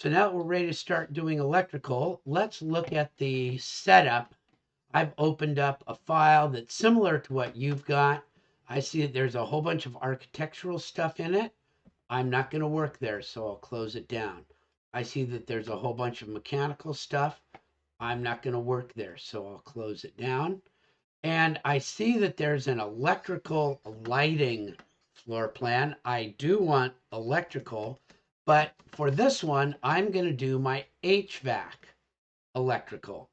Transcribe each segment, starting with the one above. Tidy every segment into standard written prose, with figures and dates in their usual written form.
So now we're ready to start doing electrical. Let's look at the setup. I've opened up a file that's similar to what you've got. I see that there's a whole bunch of architectural stuff in it. I'm not going to work there, so I'll close it down. I see that there's a whole bunch of mechanical stuff. I'm not going to work there, so I'll close it down. And I see that there's an electrical lighting floor plan. I do want electrical, but for this one, I'm going to do my HVAC electrical.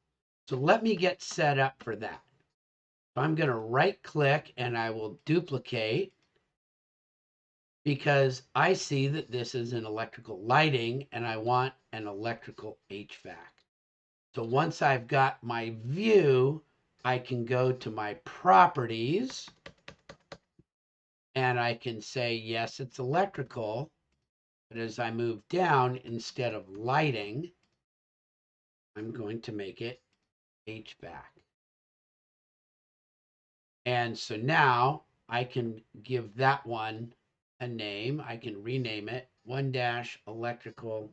So let me get set up for that. So I'm going to right click and I will duplicate because I see that this is an electrical lighting and I want an electrical HVAC. So once I've got my view, I can go to my properties and I can say, yes, it's electrical. But as I move down, instead of lighting, I'm going to make it HVAC. And so now I can give that one a name. I can rename it 1-electrical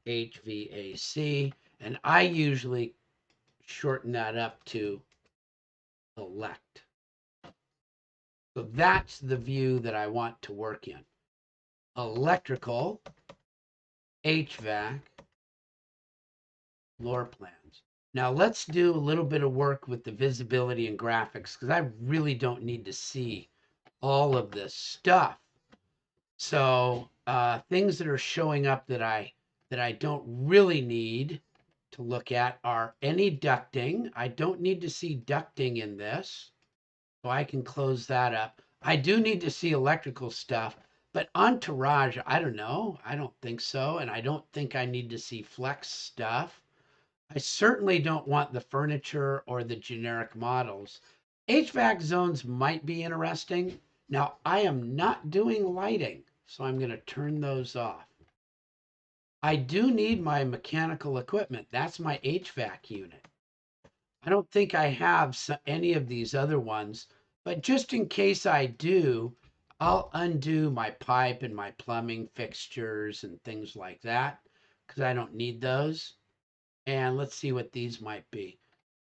HVAC. And I usually shorten that up to elect. So that's the view that I want to work in. Electrical, HVAC, floor plans. Now let's do a little bit of work with the visibility and graphics because I really don't need to see all of this stuff. So things that are showing up that I don't really need to look at are any ducting. I don't need to see ducting in this. So I can close that up. I do need to see electrical stuff, but entourage, I don't know. I don't think so. And I don't think I need to see flex stuff. I certainly don't want the furniture or the generic models. HVAC zones might be interesting. Now, I am not doing lighting, so I'm going to turn those off. I do need my mechanical equipment. That's my HVAC unit. I don't think I have any of these other ones, but just in case I do, I'll undo my pipe and my plumbing fixtures and things like that because I don't need those. And let's see what these might be.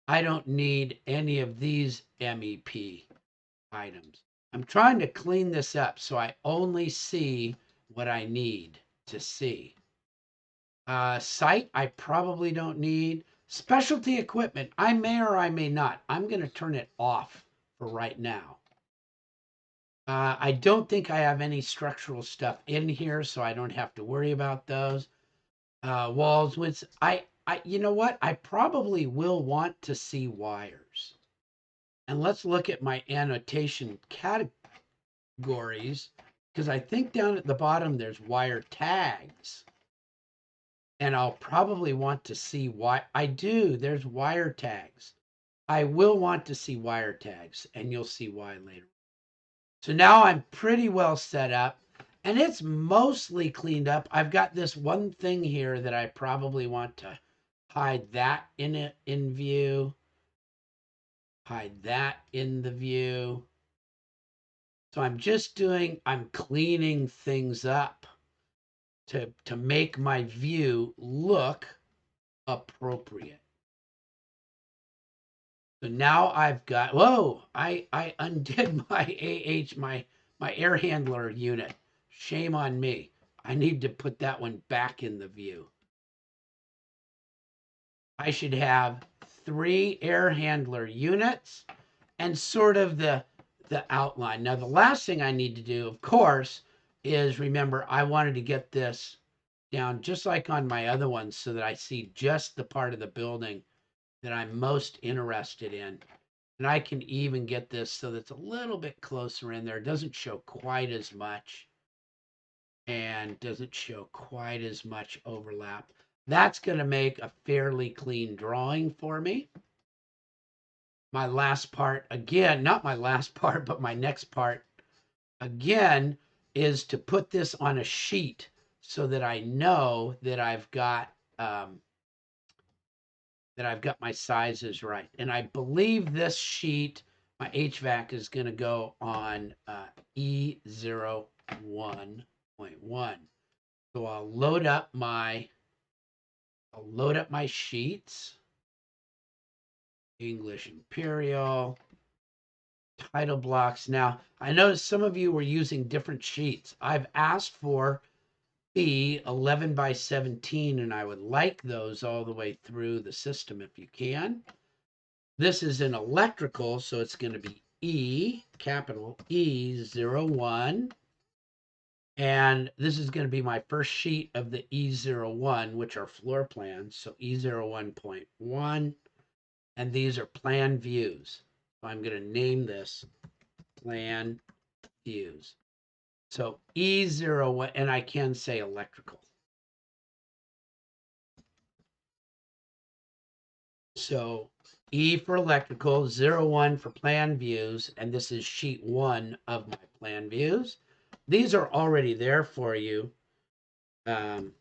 I don't need any of these MEP items. I'm trying to clean this up so I only see what I need to see. Site, I probably don't need. Specialty equipment, I may or I may not. I'm going to turn it off for right now. I don't think I have any structural stuff in here, so I don't have to worry about those. Walls, which you know what? I probably will want to see wires. And let's look at my annotation categories, because I think down at the bottom there's wire tags. And I'll probably want to see why I do. There's wire tags. I will want to see wire tags, and you'll see why later. So now I'm pretty well set up, and it's mostly cleaned up. I've got this one thing here that I probably want to hide that in view. Hide that in the view. So I'm cleaning things up to make my view look appropriate. So now I've got, whoa, I undid my air handler unit. Shame on me. I need to put that one back in the view. I should have 3 air handler units and sort of the outline. Now, the last thing I need to do, of course, is remember I wanted to get this down just like on my other ones so that I see just the part of the building that I'm most interested in. And I can even get this so that's a little bit closer in there. It doesn't show quite as much and doesn't show quite as much overlap. That's going to make a fairly clean drawing for me. My last part, again, not my last part, but my next part, again, is to put this on a sheet so that I know that I've got my sizes right. And I believe this sheet, my HVAC is going to go on E01.1. So I'll load up my I'll load up my sheets. English Imperial. Title blocks. Now, I noticed some of you were using different sheets. I've asked for B 11 by 17, and I would like those all the way through the system if you can. This is an electrical, so it's going to be E, capital E01. And this is going to be my first sheet of the E01, which are floor plans. So E01.1, and these are plan views. So I'm going to name this plan views. So E01, and I can say electrical. So E for electrical, 01 for plan views, and this is sheet 1 of my plan views. These are already there for you. In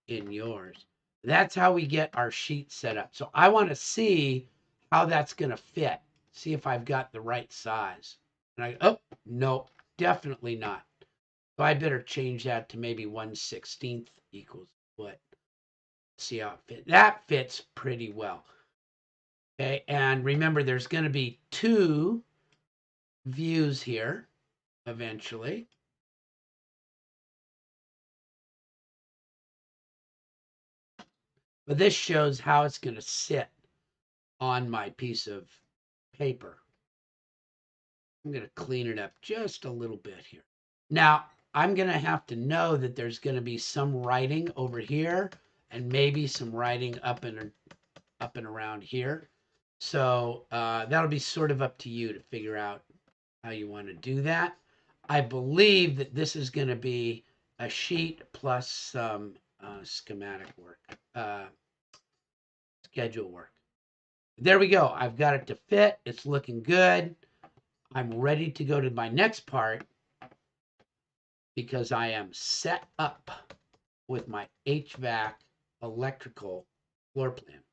yours. That's how we get our sheet set up. So I want to see how that's going to fit. See if I've got the right size. And oh, no, definitely not. So I better change that to maybe 1/16 equals what? See how it fits. That fits pretty well. Okay, and remember there's going to be 2 views here eventually. But this shows how it's going to sit on my piece of paper. I'm going to clean it up just a little bit here. Now, I'm going to have to know that there's going to be some writing over here and maybe some writing up and around here. So that'll be sort of up to you to figure out how you want to do that. I believe that this is going to be a sheet plus some schematic work, schedule work. There we go. I've got it to fit. It's looking good. I'm ready to go to my next part because I am set up with my HVAC electrical floor plan.